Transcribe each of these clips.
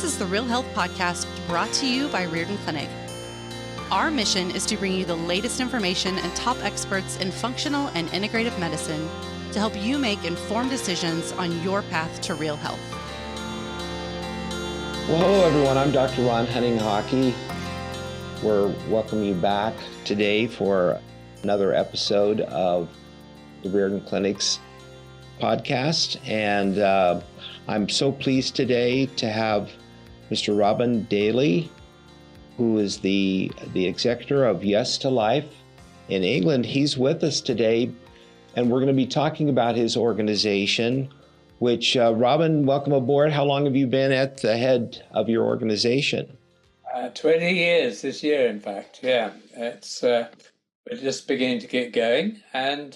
This is the Real Health Podcast brought to you by Riordan Clinic. Our mission is to bring you the latest information and top experts in functional and integrative medicine to help you make informed decisions on your path to real health. Well, hello everyone. I'm Dr. Ron Hunting-Hockey. We're welcoming you back today for another episode of the Riordan Clinic's podcast. And I'm so pleased today to have Mr. Riordan Daly, who is the executor of Yes to Life in England. He's with us today, and we're going to be talking about his organization, which, Riordan, welcome aboard. How long have you been at the head of your organization? 20 years this year, in fact. Yeah, it's we're just beginning to get going, and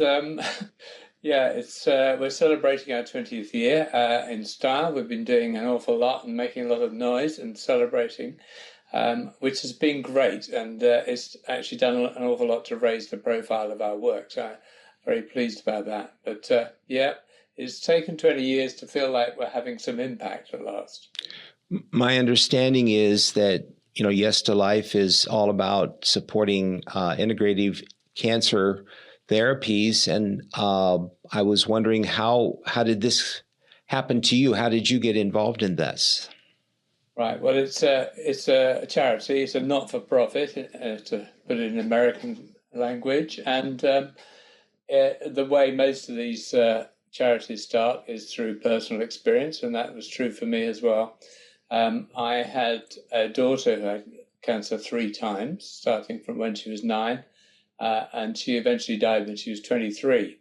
yeah, it's we're celebrating our 20th year in style. We've been doing an awful lot and making a lot of noise and celebrating, which has been great, and it's actually done an awful lot to raise the profile of our work. So I'm very pleased about that. But yeah, it's taken 20 years to feel like we're having some impact at last. My understanding is that Yes to Life is all about supporting integrative cancer therapies, and I was wondering how did this happen to you? How did you get involved in this? Right. Well, it's a charity. It's a not-for-profit, to put it in American language, and the way most of these charities start is through personal experience, and that was true for me as well. I had a daughter who had cancer 3 times, starting from when she was 9, and she eventually died when she was 23.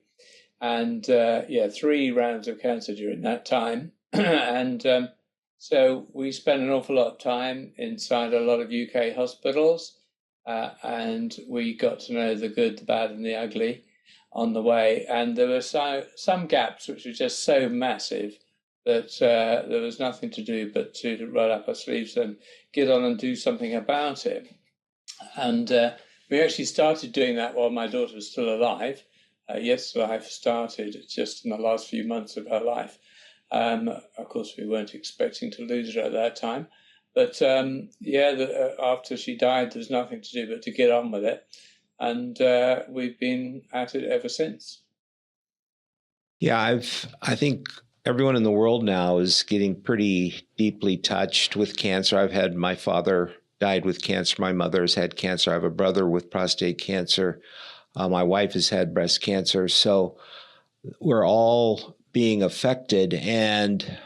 And 3 rounds of cancer during that time. And so we spent an awful lot of time inside a lot of UK hospitals, and we got to know the good, the bad, and the ugly on the way. And there were some gaps which were just so massive that there was nothing to do but to roll up our sleeves and get on and do something about it. And we actually started doing that while my daughter was still alive. Yes, Life started just in the last few months of her life. Of course, we weren't expecting to lose her at that time. But after she died, there was nothing to do but to get on with it. And we've been at it ever since. Yeah, I think everyone in the world now is getting pretty deeply touched with cancer. I've had my father died with cancer. My mother has had cancer. I have a brother with prostate cancer. My wife has had breast cancer. So we're all being affected. And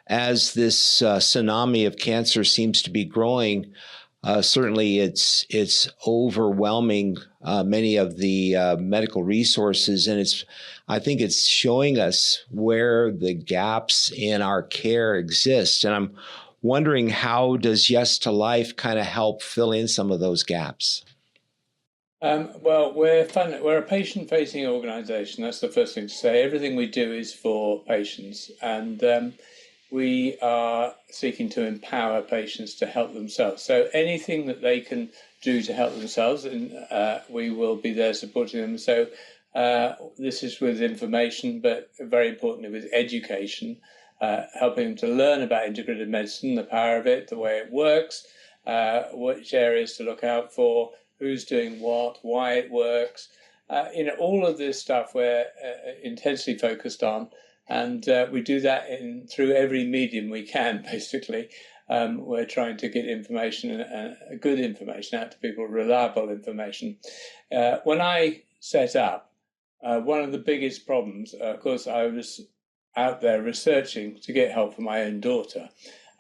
as this tsunami of cancer seems to be growing, certainly it's overwhelming many of the medical resources, and I think it's showing us where the gaps in our care exist. And I'm wondering, how does Yes to Life kind of help fill in some of those gaps? Well, we're a patient-facing organisation. That's the first thing to say. Everything we do is for patients, and we are seeking to empower patients to help themselves. So anything that they can do to help themselves, and we will be there supporting them. So this is with information, but very importantly with education, helping them to learn about integrative medicine, the power of it, the way it works, which areas to look out for, who's doing what, why it works. All of this stuff we're intensely focused on. And we do that through every medium we can, basically. We're trying to get information, good information out to people, reliable information. When I set up, one of the biggest problems, of course, I was out there researching to get help for my own daughter.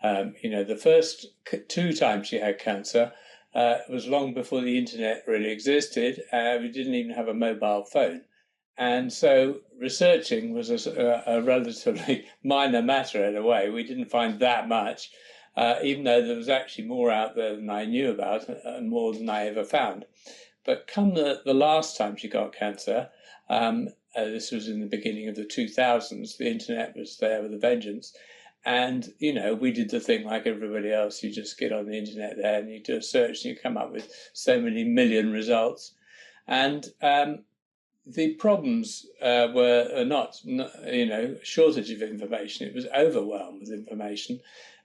The first 2 times she had cancer was long before the internet really existed. We didn't even have a mobile phone. And so researching was a relatively minor matter in a way. We didn't find that much, even though there was actually more out there than I knew about and more than I ever found. But come the last time she got cancer, this was in the beginning of the 2000s, the internet was there with a vengeance. And, we did the thing like everybody else. You just get on the internet there and you do a search and you come up with so many million results. And the problems were not, shortage of information. It was overwhelmed with information.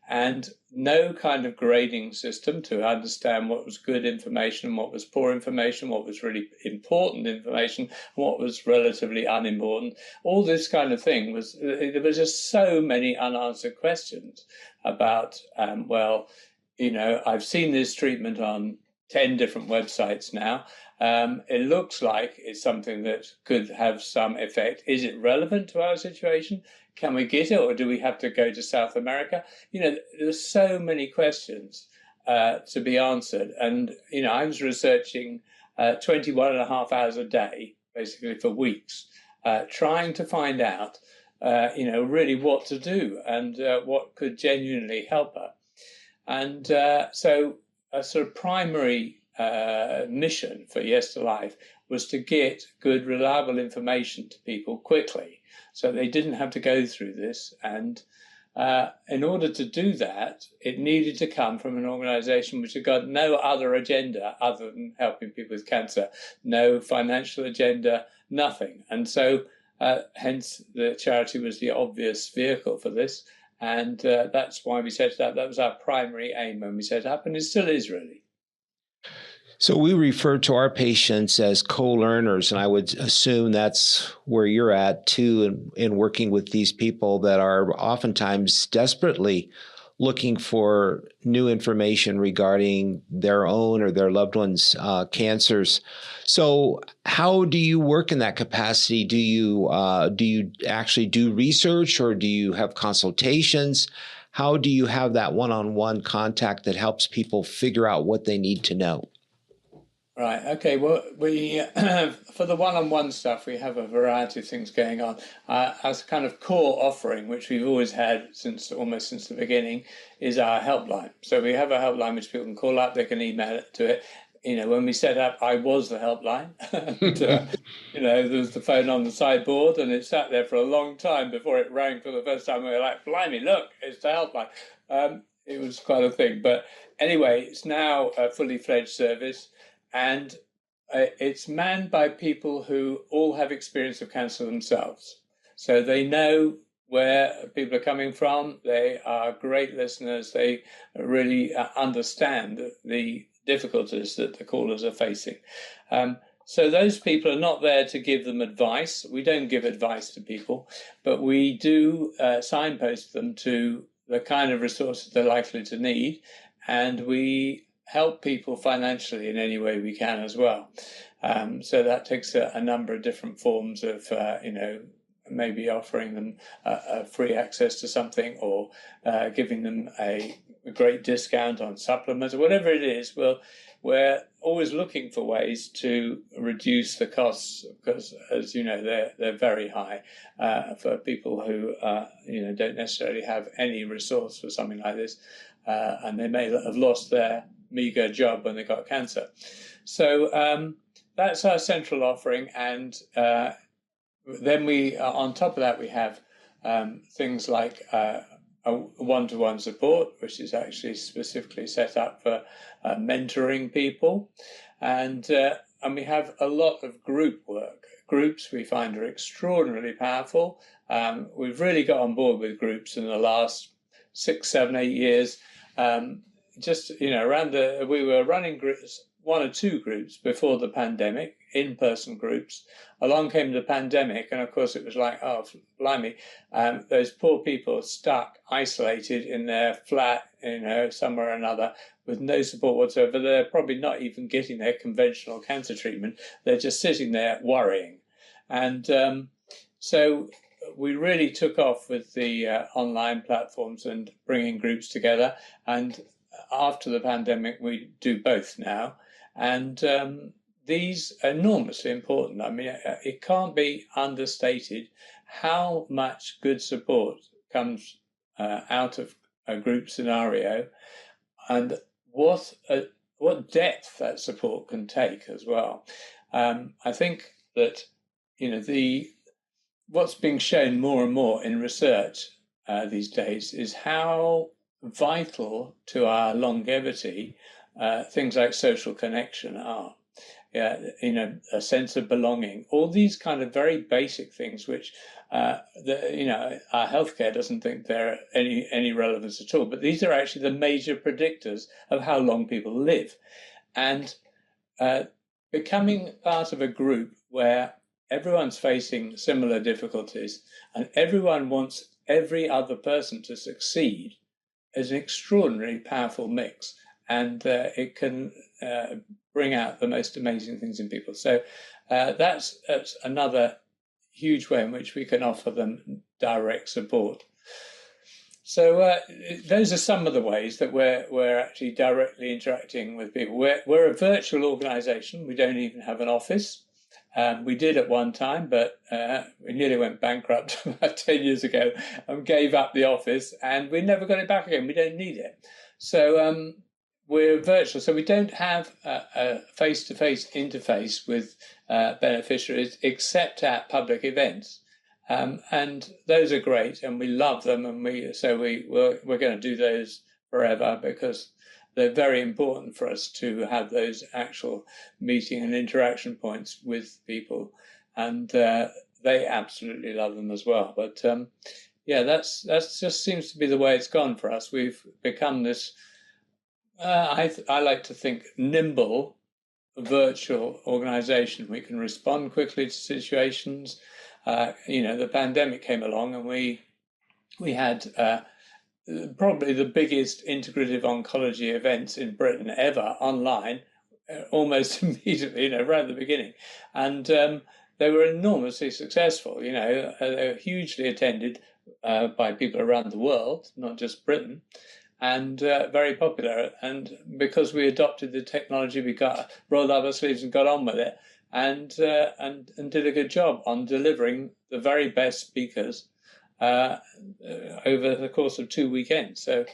and no kind of grading system to understand what was good information, what was poor information, what was really important information, what was relatively unimportant. All this kind of thing there was just so many unanswered questions about, I've seen this treatment on 10 different websites now. It looks like it's something that could have some effect. Is it relevant to our situation? Can we get it, or do we have to go to South America? There's so many questions to be answered. And, I was researching 21 and a half hours a day, basically for weeks, trying to find out, really what to do and what could genuinely help her. And so a sort of primary mission for Yes to Life was to get good, reliable information to people quickly, so they didn't have to go through this. And in order to do that, it needed to come from an organization which had got no other agenda other than helping people with cancer, no financial agenda, nothing. And so hence the charity was the obvious vehicle for this. And that's why we set it up. That was our primary aim when we set it up, and it still is, really. So we refer to our patients as co-learners, and I would assume that's where you're at too, in working with these people that are oftentimes desperately looking for new information regarding their own or their loved ones' cancers. So how do you work in that capacity? Do you actually do research, or do you have consultations? How do you have that one-on-one contact that helps people figure out what they need to know? Right. Okay. Well, we for the one-on-one stuff, we have a variety of things going on. As a kind of core offering, which we've always had almost since the beginning, is our helpline. So we have a helpline which people can call up. They can email it to it. When we set up, I was the helpline. And, there was the phone on the sideboard, and it sat there for a long time before it rang for the first time. We were like, "Blimey, look, it's the helpline." It was quite a thing, but anyway, it's now a fully fledged service. And it's manned by people who all have experience of cancer themselves. So they know where people are coming from. They are great listeners. They really understand the difficulties that the callers are facing. So those people are not there to give them advice. We don't give advice to people, but we do signpost them to the kind of resources they're likely to need. And we help people financially in any way we can as well. So that takes a number of different forms of, maybe offering them free access to something, or giving them a great discount on supplements, or whatever it is. We're always looking for ways to reduce the costs, because, as you know, they're very high for people who don't necessarily have any resource for something like this, and they may have lost their meager job when they got cancer. So that's our central offering, and then we, on top of that, we have things like a one-to-one support, which is actually specifically set up for mentoring people, and we have a lot of group work. Groups we find are extraordinarily powerful. We've really got on board with groups in the last 6, 7, 8 years. We were running groups, 1 or 2 groups before the pandemic, in-person groups. Along came the pandemic, and of course it was like, oh, blimey, those poor people stuck, isolated in their flat, somewhere or another, with no support whatsoever. They're probably not even getting their conventional cancer treatment. They're just sitting there worrying. And so we really took off with the online platforms and bringing groups together. And after the pandemic, we do both now. And these are enormously important. I mean, it can't be understated how much good support comes out of a group scenario, and what depth that support can take as well. I think that what's being shown more and more in research these days is how vital to our longevity things like social connection are. a sense of belonging, all these kind of very basic things, which our healthcare doesn't think they're any relevance at all. But these are actually the major predictors of how long people live. And becoming part of a group where everyone's facing similar difficulties and everyone wants every other person to succeed is an extraordinarily powerful mix. And it can bring out the most amazing things in people. So that's another huge way in which we can offer them direct support. So those are some of the ways that we're actually directly interacting with people. We're a virtual organisation. We don't even have an office. We did at one time, but we nearly went bankrupt about 10 years ago and gave up the office, and we never got it back again. We don't need it. So we're virtual. So we don't have a face-to-face interface with beneficiaries except at public events. And those are great, and we love them, and we're going to do those forever because they're very important for us to have those actual meeting and interaction points with people, and they absolutely love them as well. But that's just seems to be the way it's gone for us. We've become this. I like to think nimble virtual organization. We can respond quickly to situations. The pandemic came along, and we had probably the biggest integrative oncology events in Britain ever online, almost immediately, right at the beginning, and they were enormously successful. They were hugely attended by people around the world, not just Britain, and very popular. And because we adopted the technology, we rolled up our sleeves and got on with it. And did a good job on delivering the very best speakers over the course of 2 weekends. So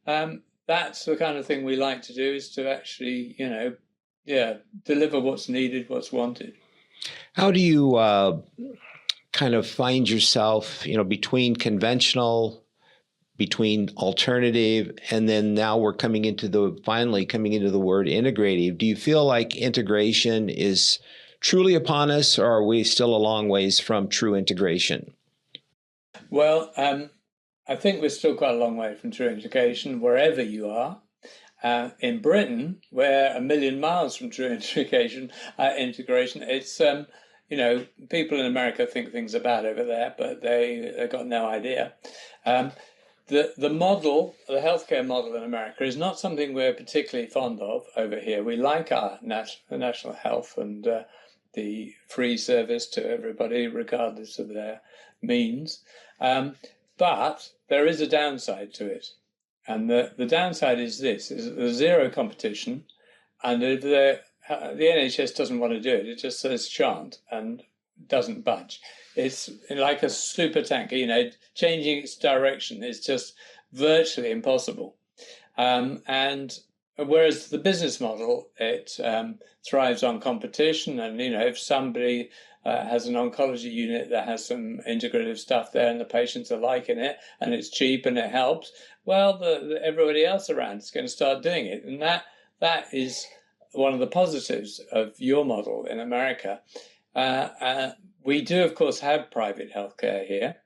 that's the kind of thing we like to do, is to actually, deliver what's needed, what's wanted. How do you kind of find yourself, between conventional, between alternative, and then now we're finally coming into the word integrative? Do you feel like integration is truly upon us, or are we still a long ways from true integration? Well, I think we're still quite a long way from true integration wherever you are. In Britain, we're a million miles from true integration. It's people in America think things are bad over there, but they've got no idea. The model, the healthcare model in America, is not something we're particularly fond of over here. We like our national health and the free service to everybody, regardless of their means. But there is a downside to it. And the downside is this, is that there's zero competition. And if the NHS doesn't want to do it, it just says shan't and doesn't budge. It's like a super tanker, changing its direction is just virtually impossible. And whereas the business model, it thrives on competition. And, if somebody has an oncology unit that has some integrative stuff there and the patients are liking it and it's cheap and it helps, well, everybody else around is going to start doing it. And that is one of the positives of your model in America. We do, of course, have private healthcare here,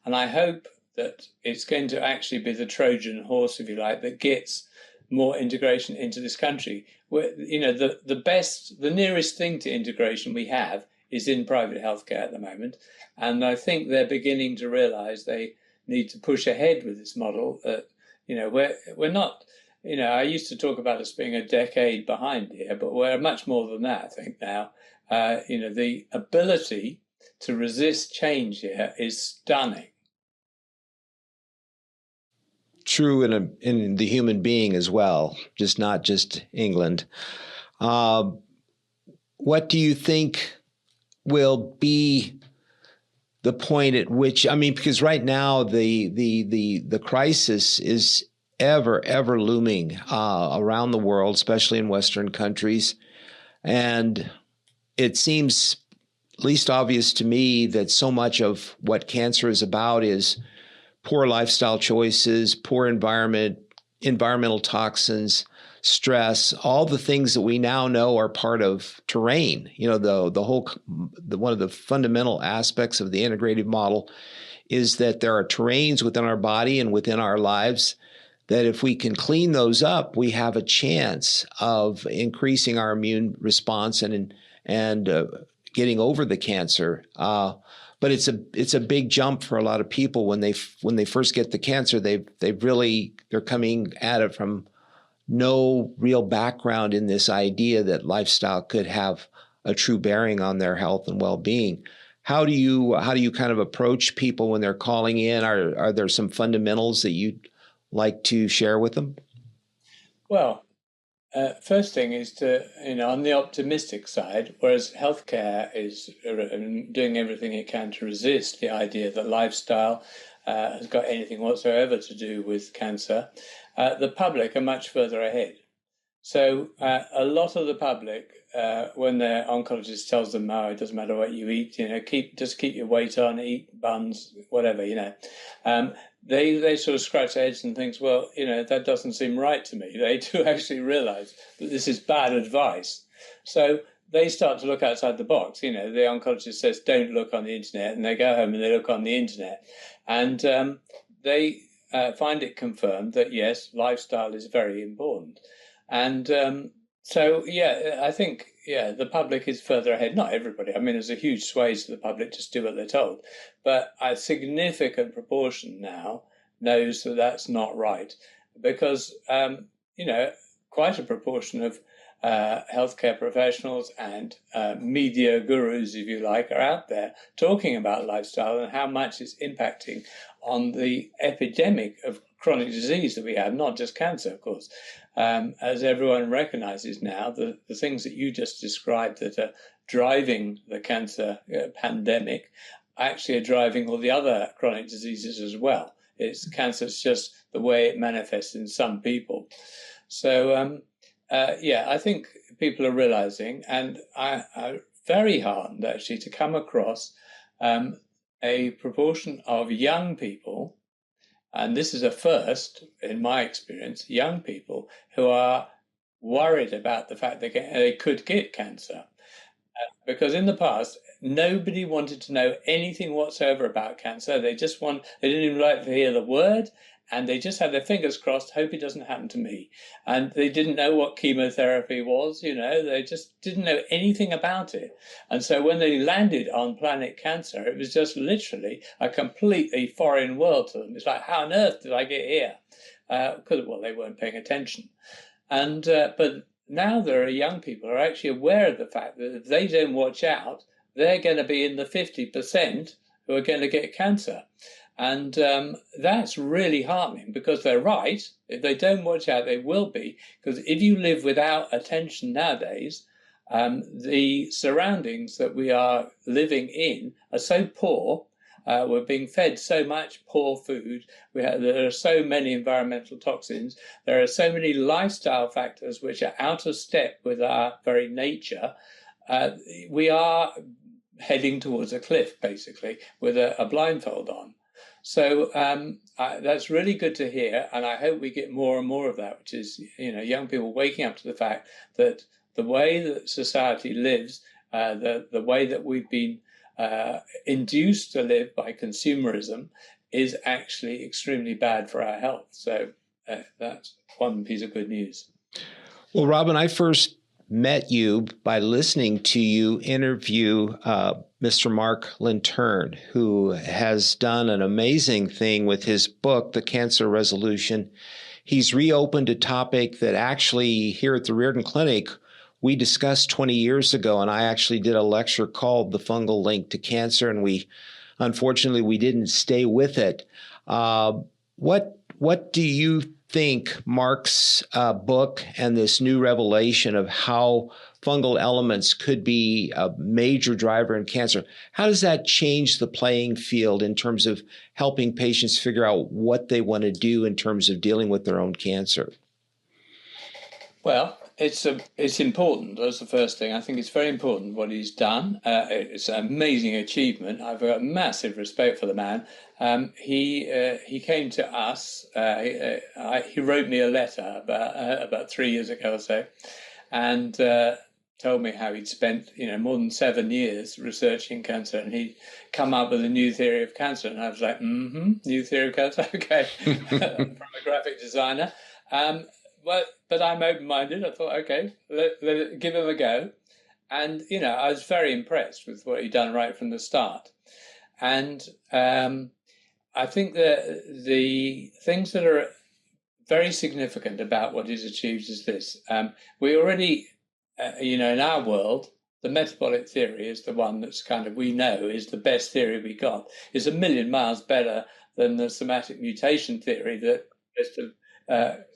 and I hope that it's going to actually be the Trojan horse, if you like, that gets more integration into this country. Where, the nearest thing to integration we have is in private healthcare at the moment, and I think they're beginning to realise they need to push ahead with this model. We're not. I used to talk about us being a decade behind here, but we're much more than that, I think, now. The ability to resist change here is stunning. True in the human being as well, not just England. What do you think will be the point at which, because right now the crisis is ever looming around the world, especially in Western countries. And it seems least obvious to me that so much of what cancer is about is poor lifestyle choices, poor environmental toxins, stress, all the things that we now know are part of terrain. You know, one of the fundamental aspects of the integrative model is that there are terrains within our body and within our lives that if we can clean those up, we have a chance of increasing our immune response and getting over the cancer. But it's a big jump for a lot of people when they first get the cancer. They're coming at it from no real background in this idea that lifestyle could have a true bearing on their health and well-being. How do you kind of approach people when they're calling in? Are there some fundamentals that you'd like to share with them? Well, first thing is to, on the optimistic side, whereas healthcare is doing everything it can to resist the idea that lifestyle has got anything whatsoever to do with cancer, the public are much further ahead. So a lot of the public, when their oncologist tells them, "Oh, it doesn't matter what you eat, just keep your weight on, eat buns, whatever," they sort of scratch their heads and think, well, that doesn't seem right to me. They do actually realize that this is bad advice. So they start to look outside the box. The oncologist says, don't look on the internet, and they go home and they look on the internet. And they find it confirmed that, yes, lifestyle is very important. And I think, the public is further ahead. Not everybody. I mean, there's a huge swathe of the public just do what they're told. But a significant proportion now knows that that's not right. Because, quite a proportion of healthcare professionals and media gurus, if you like, are out there talking about lifestyle and how much it's impacting on the epidemic of chronic disease that we have, not just cancer, of course. As everyone recognizes now, the things that you just described that are driving the cancer pandemic actually are driving all the other chronic diseases as well. Cancer's just the way it manifests in some people. So, I think people are realizing, and I'm very heartened actually to come across a proportion of young people, and this is a first in my experience, young people who are worried about the fact they could get cancer. Because in the past, nobody wanted to know anything whatsoever about cancer. They didn't even like to hear the word, and they just had their fingers crossed, hope it doesn't happen to me. And they didn't know what chemotherapy was, they just didn't know anything about it. And so when they landed on planet cancer, it was just literally a completely foreign world to them. It's like, how on earth did I get here? Because, they weren't paying attention. And but now there are young people who are actually aware of the fact that if they don't watch out, they're going to be in the 50% who are going to get cancer. And that's really heartening because they're right. If they don't watch out, they will be. Because if you live without attention nowadays, the surroundings that we are living in are so poor. We're being fed so much poor food. There are so many environmental toxins. There are so many lifestyle factors which are out of step with our very nature. We are heading towards a cliff, basically, with a blindfold on. So that's really good to hear, and I hope we get more and more of that, which is, young people waking up to the fact that the way that society lives, the way that we've been induced to live by consumerism is actually extremely bad for our health. So that's one piece of good news. Well, Robin, I first met you by listening to you interview Mr. Mark Lintern, who has done an amazing thing with his book, The Cancer Resolution. He's reopened a topic that actually here at the Riordan Clinic we discussed 20 years ago, and I actually did a lecture called The Fungal Link to Cancer, and unfortunately we didn't stay with it. What do you think Mark's book and this new revelation of how fungal elements could be a major driver in cancer, how does that change the playing field in terms of helping patients figure out what they want to do in terms of dealing with their own cancer? Well, it's important. That's the first thing. I think it's very important what he's done. It's an amazing achievement. I've got massive respect for the man. He came to us. He wrote me a letter about 3 years ago or so, and told me how he'd spent more than 7 years researching cancer, and he'd come up with a new theory of cancer. And I was like, new theory of cancer, okay, from a graphic designer. But I'm open-minded. I thought, okay, give him a go. And, I was very impressed with what he'd done right from the start. And I think that the things that are very significant about what he's achieved is this. We already, in our world, the metabolic theory is the one that's we know is the best theory we got. It's a million miles better than the somatic mutation theory that most of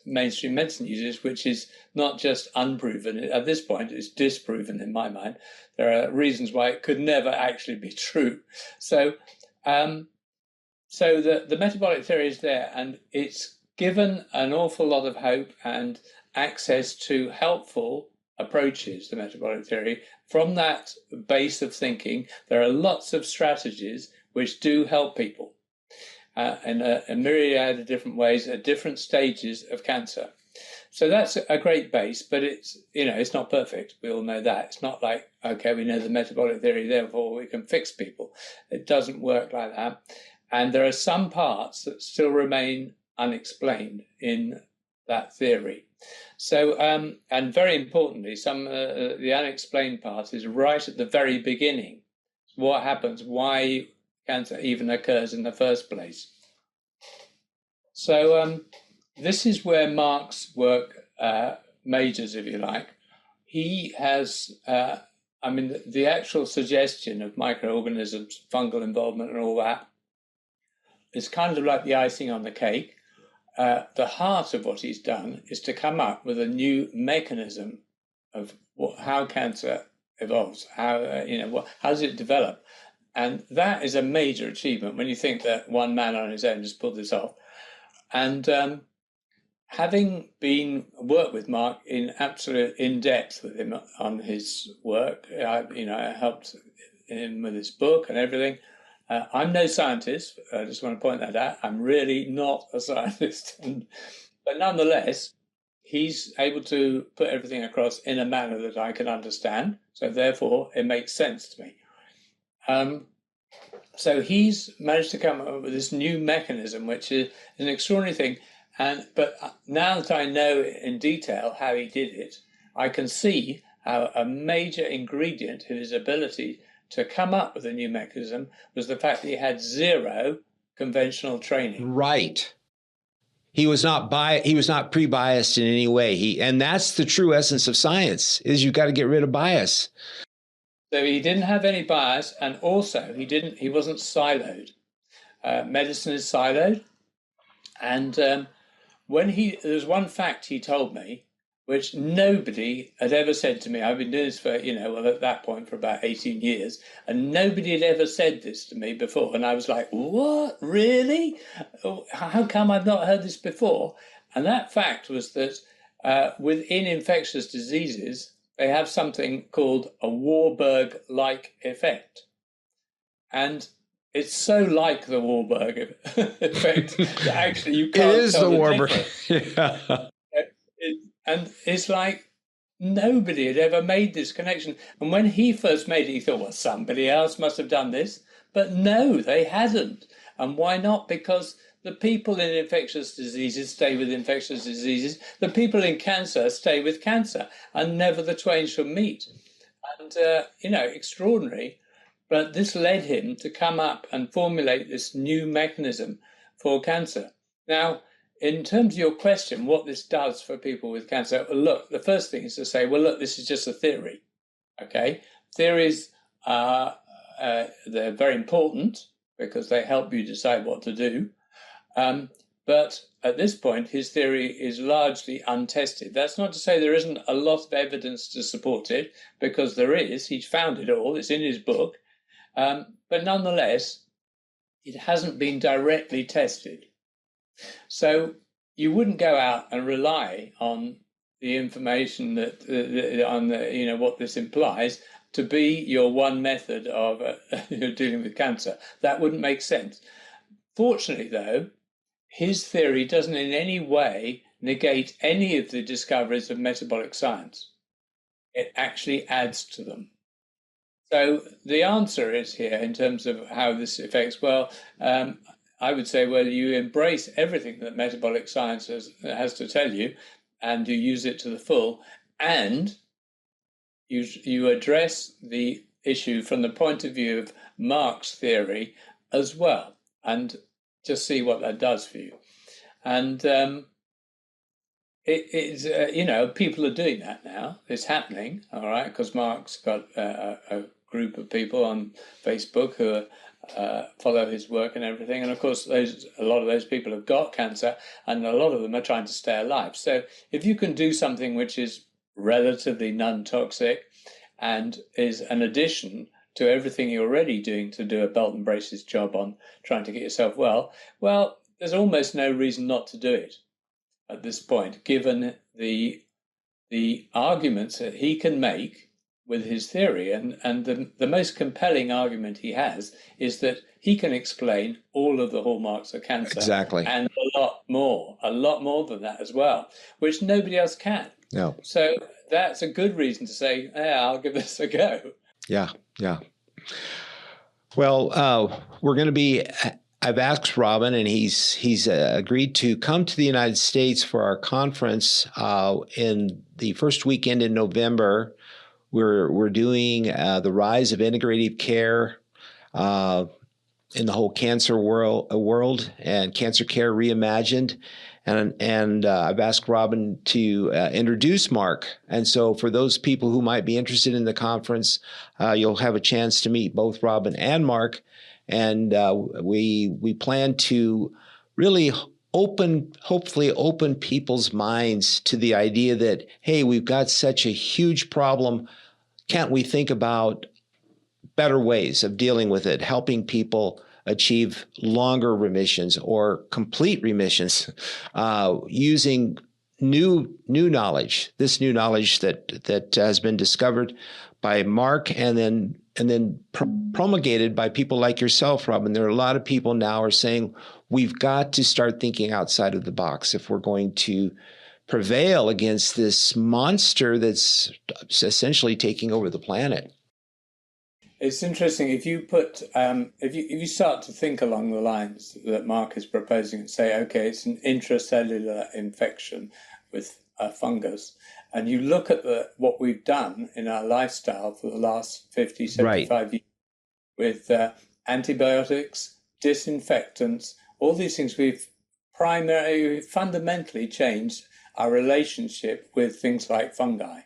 mainstream medicine uses, which is not just unproven. At this point, it's disproven in my mind. There are reasons why it could never actually be true. So the metabolic theory is there, and it's given an awful lot of hope and access to helpful approaches, the metabolic theory. From that base of thinking, there are lots of strategies which do help people. In a myriad of different ways at different stages of cancer. So that's a great base, but it's not perfect. We all know that. It's not like, okay, we know the metabolic theory, therefore we can fix people. It doesn't work like that. And there are some parts that still remain unexplained in that theory. So, and very importantly, the unexplained part is right at the very beginning. What happens? Why cancer even occurs in the first place. So this is where Mark's work majors, if you like. He has, the actual suggestion of microorganisms, fungal involvement and all that is kind of like the icing on the cake. The heart of what he's done is to come up with a new mechanism of how cancer evolves, how does it develop. And that is a major achievement when you think that one man on his own has pulled this off. And having worked with Mark in depth with him on his work, I helped him with his book and everything. I'm no scientist. I just want to point that out. I'm really not a scientist. But nonetheless, he's able to put everything across in a manner that I can understand. So therefore, it makes sense to me. So he's managed to come up with this new mechanism, which is an extraordinary thing. But now that I know in detail how he did it, I can see how a major ingredient in his ability to come up with a new mechanism was the fact that he had zero conventional training. Right. He was not pre-biased in any way. And that's the true essence of science, is you've got to get rid of bias. So he didn't have any bias, and also he wasn't siloed. Medicine is siloed. And there's one fact he told me, which nobody had ever said to me. I've been doing this for, at that point for about 18 years, and nobody had ever said this to me before. And I was like, what? Really? How come I've not heard this before? And that fact was that within infectious diseases, they have something called a Warburg-like effect. And it's so like the Warburg effect that actually you can't It is tell the the Warburg. difference. Yeah. And it's like nobody had ever made this connection. And when he first made it, he thought, well, somebody else must have done this. But no, they hadn't. And why not? Because the people in infectious diseases stay with infectious diseases. The people in cancer stay with cancer, and never the twain shall meet. And, extraordinary. But this led him to come up and formulate this new mechanism for cancer. Now, in terms of your question, what this does for people with cancer, look, the first thing is to say, well, look, this is just a theory, okay? Theories, they're very important because they help you decide what to do. But at this point, his theory is largely untested. That's not to say there isn't a lot of evidence to support it, because there is. He's found it all. It's in his book. But nonetheless, it hasn't been directly tested. So you wouldn't go out and rely on the information that on the, what this implies to be your one method of dealing with cancer. That wouldn't make sense. Fortunately, though, his theory doesn't in any way negate any of the discoveries of metabolic science. It actually adds to them. So the answer is here in terms of how this affects, I would say, you embrace everything that metabolic science has to tell you, and you use it to the full, and you address the issue from the point of view of Mark's theory as well, and just see what that does for you. And people are doing that now. It's happening, all right, because Mark's got a group of people on Facebook who follow his work and everything. And of course, a lot of those people have got cancer, and a lot of them are trying to stay alive. So if you can do something which is relatively non-toxic and is an addition to everything you're already doing to do a belt and braces job on trying to get yourself well, there's almost no reason not to do it at this point, given the arguments that he can make with his theory. And the most compelling argument he has is that he can explain all of the hallmarks of cancer. Exactly. And a lot more than that as well, which nobody else can. No. So that's a good reason to say, yeah, I'll give this a go. Yeah. Well, we're going to be... I've asked Robin, and he's agreed to come to the United States for our conference in the first weekend in November. We're doing the rise of integrative care in the whole cancer world and cancer care reimagined. And I've asked Robin to introduce Mark. And so for those people who might be interested in the conference, you'll have a chance to meet both Robin and Mark. And we plan to really hopefully open people's minds to the idea that, hey, we've got such a huge problem. Can't we think about better ways of dealing with it, helping people achieve longer remissions or complete remissions using new knowledge, this new knowledge that has been discovered by Mark and then promulgated by people like yourself, Robin. There are a lot of people now are saying we've got to start thinking outside of the box if we're going to prevail against this monster that's essentially taking over the planet. It's interesting if you put if you start to think along the lines that Mark is proposing and say, okay, it's an intracellular infection with a fungus, and you look at what we've done in our lifestyle for the last 50, 75 years with antibiotics, disinfectants, all these things, we've fundamentally changed our relationship with things like fungi.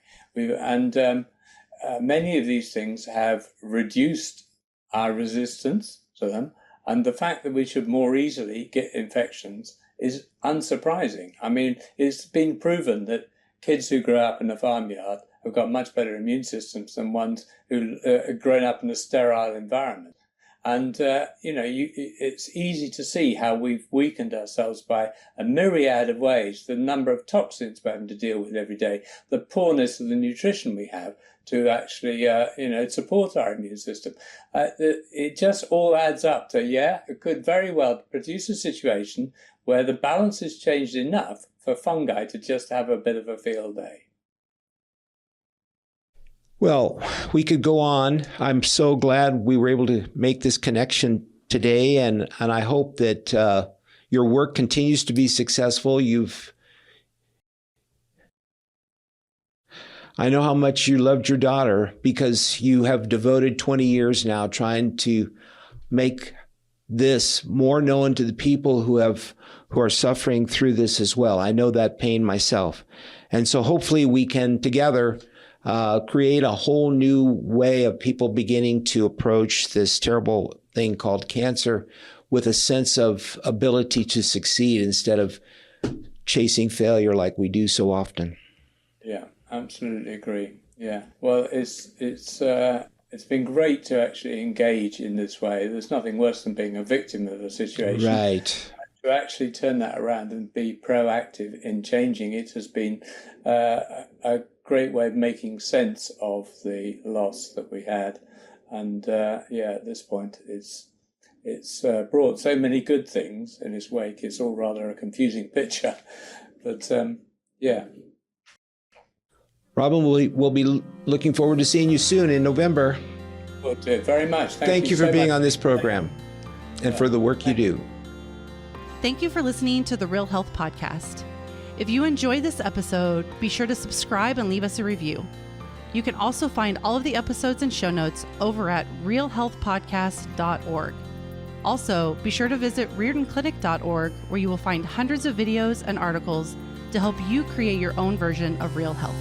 Many of these things have reduced our resistance to them, and the fact that we should more easily get infections is unsurprising. I mean, it's been proven that kids who grow up in a farmyard have got much better immune systems than ones who have grown up in a sterile environment. And, it's easy to see how we've weakened ourselves by a myriad of ways, the number of toxins we're having to deal with every day, the poorness of the nutrition we have to actually, support our immune system. It just all adds up to, it could very well produce a situation where the balance is changed enough for fungi to just have a bit of a field day. Well, we could go on. I'm so glad we were able to make this connection today, and I hope that your work continues to be successful. I know how much you loved your daughter because you have devoted 20 years now trying to make this more known to the people who are suffering through this as well. I know that pain myself. And so hopefully we can together create a whole new way of people beginning to approach this terrible thing called cancer with a sense of ability to succeed instead of chasing failure like we do so often. Yeah, absolutely agree. Yeah, well, it's been great to actually engage in this way. There's nothing worse than being a victim of a situation. Right. to actually turn that around and be proactive in changing it has been a great way of making sense of the loss that we had. And at this point, it's brought so many good things in its wake. It's all rather a confusing picture, but Robin, we'll be looking forward to seeing you soon in November. Will do. Very much. Thank you for being on this program and for the work you do. Thank you for listening to the Real Health Podcast. If you enjoyed this episode, be sure to subscribe and leave us a review. You can also find all of the episodes and show notes over at realhealthpodcast.org. Also, be sure to visit riordanclinic.org, where you will find hundreds of videos and articles to help you create your own version of real health.